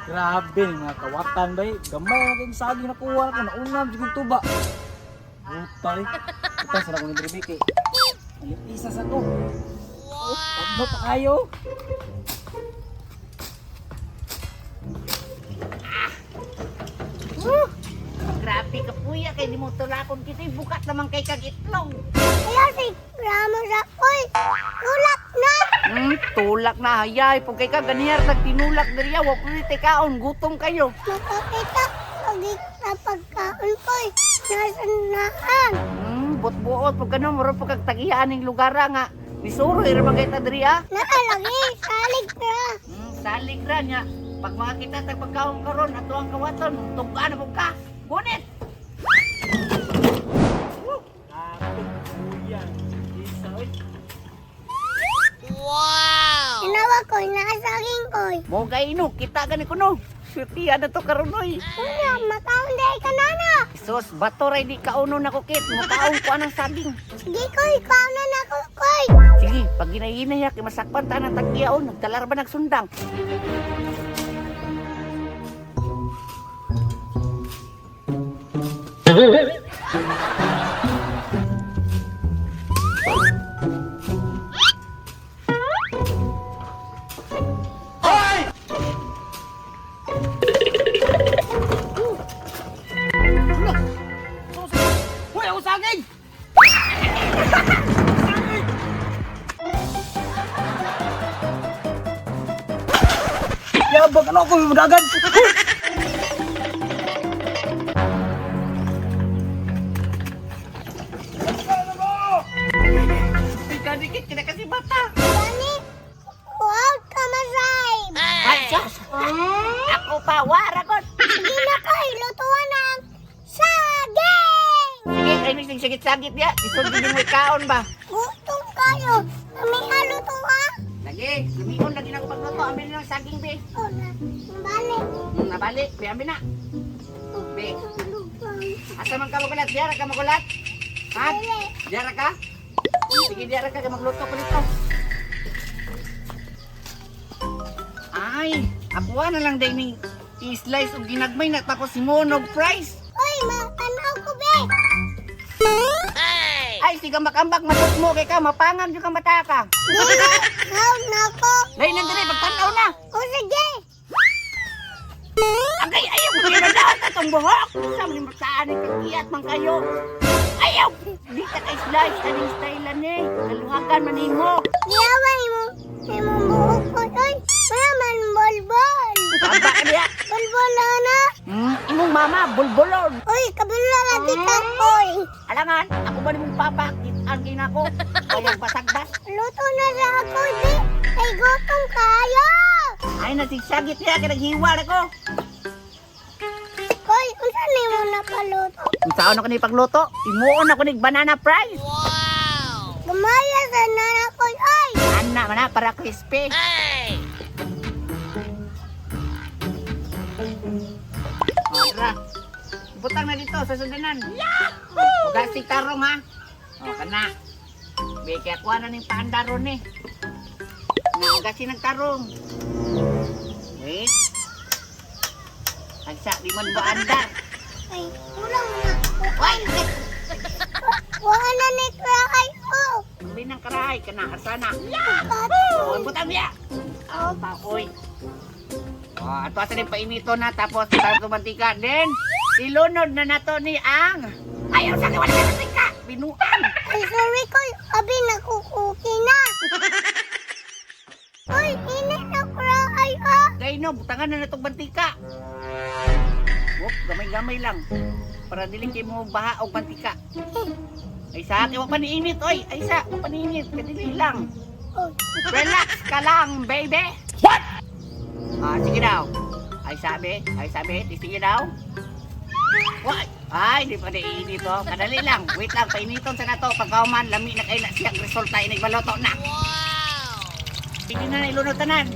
Grabe mga kawatan ba eh. Gamay ang kayong saging nakuha ko. Naunam sigong tuba. Buta eh. Ito sa lakong ni Rebeke. Malipisa sa to. Wow! Pagno pa kayo. Grabe ka puya kay di mo tulakon kita bukat naman kay kagitlong. Kaya si Ramo Rakoy, tulak na! Tulak na hayay pag kay ka ganiyar tinulak diriya wa pud kaon gutom kayo. Makakita, pagit na pagkaon ko'y nasa naan. Buot-buot pag ganun mura pag kagtagihan ning lugar nga. Nisuro ira man kay ta diriya. Naalagi, salig ka. Salig ra nya. Pag mga kita tag pagkaon karon ato ang kawaton tugaan mo ka. Gunit. Wow! Tinawag ko'y nakasaging ko'y. Mo gaino kita gani kuno. Swerte na to karon oy. Una, makaon dahil ka nana. Sus, bato ray di kauno na kukit. Makaon ko anang saging. Sige ko'y, kaunan ako ko'y. Sige, pag ginahinay kay masakpan ta ng tagyaon, nagtalar ba nagsundang? Hoy, ako saging! Yabag ano ako yung dagan! Dikit kita kasi bata. Dani, huwag ka masay. Ay, sus! Ako pa, waragon! Sige na ko'y, lutuan ng saging. Sige, ay may sigit-sagit niya. Isundin mo kaon ba? Gutom kayo. May halutuan. Lagi, lumion lagi na ako pagluto. Amin lang saging, be. O na, balik. Nabalik, be, amin na. Be, Lubang. asa man ka magulat? Diara ka magulat? Ha? Balik. Diara ka? Sige, diara ka, magluto ko nito. Ay, ako na lang din ni i-slice o ginagmay na tapos si Monog fries. Uy, matanaw ko, be. Ay, siga makambak, matot mo kay ka, mapangan yung kang mata ka. Dili, hawag na ako. Lain na din, pagtanaw na. O sige. Agay, ayaw, hindi na daw ka itong buhok. Saan mo saan ipag-iat man kayo. Ayaw, di ka kay slice, aning style ni. Kaluhagan man mo. Diyaway mo. May mong buhok ko, uy. Maman, bolbol. Baba ka niya. Bolbol na. Imong mama, bulbulon. Uy, kabila lagi ka, uy. Alangan, ako ba ni mong papa? Ang ginako. Kayang pasagbas. Luto na sa ako, di. Ay, gutom kayo. Ay, nasigsagit niya, kinaghiwa na ko. Koy, unsa ni mo napaluto? Kung saan ako ni pagluto, imuon ako ni banana fries. Gamaya sa nana ko, ay. Ana, mana, para crispy. Ora. Butang na dito sa sudanan. Huwag si tarong ha. O, kana. Beke ako na ning paandaron eh. Huwag si nagtarong. Wait. Agsa, di man ba andar? Ay, kulang na. Why? Wala na ni Krakay ko. Hindi nang karahay ka na. Asana. Kato. Huwag butang niya. O, pakoy. O, ato asa rin painito na. Tapos, tarto mantika. Then, ilunod na nato ni ang... Ayaw sa wala ka mantika. Binuang. Ay, sorry ko. Abi, nakukuki na. Uy, init na Krakay ko. Gay no, butangan na natong mantika. Wop, gamay-gamay lang. Para dili kay mo baha og mantika. Ay sa akin, wag pa niinit, oy. Ay sa, wag pa niinit. Kadili lang. Uy, Relax ka lang, baby. What? Sige daw. Ay sabi, sige daw. What? Ay, di pa niinit to. Kadali lang. Wait lang, painiton sa nato. Pagkauman, lami na kayo na siyang resulta. Inagbaloto na. Wow! Hindi na ilunod tanan.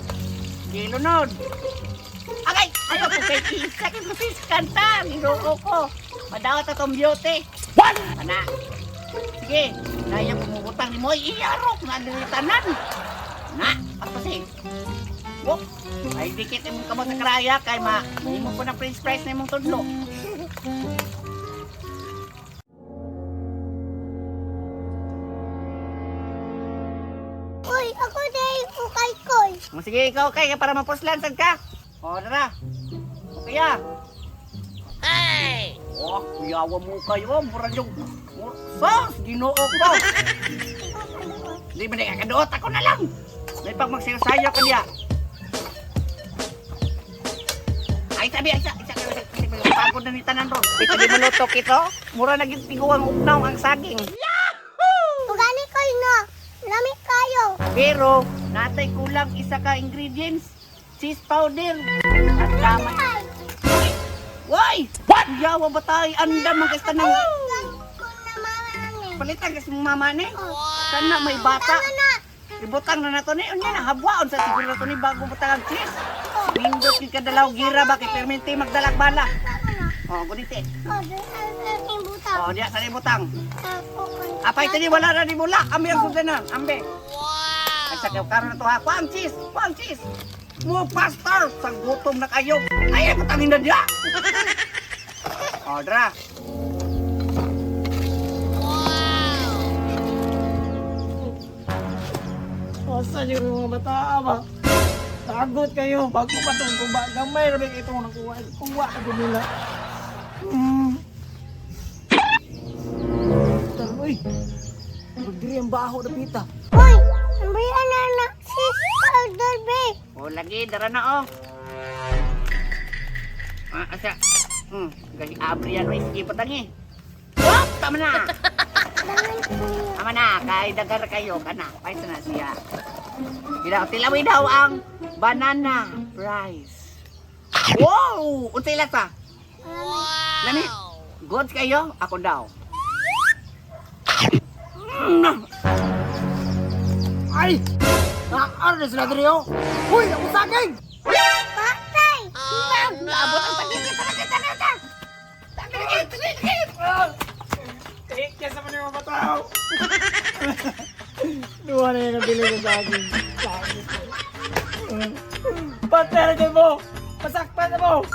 Hindi ilunod. Agay! Ayaw ko kay Kisa. Kaya masis kanta. Ginoo ko. Madawat atong beauty. What? Ana. Sige. Dahil yung pumutang ni mo, iyarok na dili tanan. Na, ako si. Oh, ay dikit imong kamot sa karaya kay mahimo ko ng french fries na imong tudlo. Uy, ako dahil ko kay Koy. Sige, ikaw kay para mapuslan sad ka. O, dara. Okay ah. Hey! Oh, kuyawa mo kayo. Mura yung... Sos! Ginoo ko! Hindi ba na kakaduot? Ako na lang! May pag magsayo-sayo ka niya. Ay, sabi, pagod na ni tanan ron. Ito di malutok ito. Mura naging tiguang ugnaw ang saging. Ugani Koy no. Lamig kayo. Pero, natay kulang isa ka ingredients. Cheese powder. At lamay. Why? What? Yawa ba tayo? Andam ang kasta ng... Palitan kasi mong mama ni. Sana may bata. Ibutang na nato ni. Unya na, habwaon sa siguro nato ni bago butang ang cheese. Nindot yung kadalaw gira ba kay permente magdalag bala. O, gunite. O, diya sa ibutang. Apay tani wala na di mula. Ambe ang sudanan. Ambe. Ay sa karon na to ha. Kuang cheese. Kuang cheese. Mo pastor. Sa gutom na kayo. Ay, patangin na diya. O, dra. Asa yung mga bata ba? Tagot kayo. Bago pa itong kuba. Gamay na ito ng kuha. Kuha ako nila. Uy! Magdiri ang baho na pita. Uy, ambayan na na. Sis, powder be. O, lagi. Dara na o. Asa. Gagi abri yan. Uy, sige patangi. Wop! Tama na. Tama na. Kay dagar kayo. Kana. Paisa na siya. Tilawin daw ang banana fries. Wow! Untay lasa. Lami. Goods kayo? Ako daw. Ay! Nakakar na sila diri oh! Uy! Ako sagay! Patay. Naabot ang pagkikita na kita na ito. Kaya sa mga bata. Duwa na yung nabili ko sa akin. Patera dyan mo! Pasakpan na mo!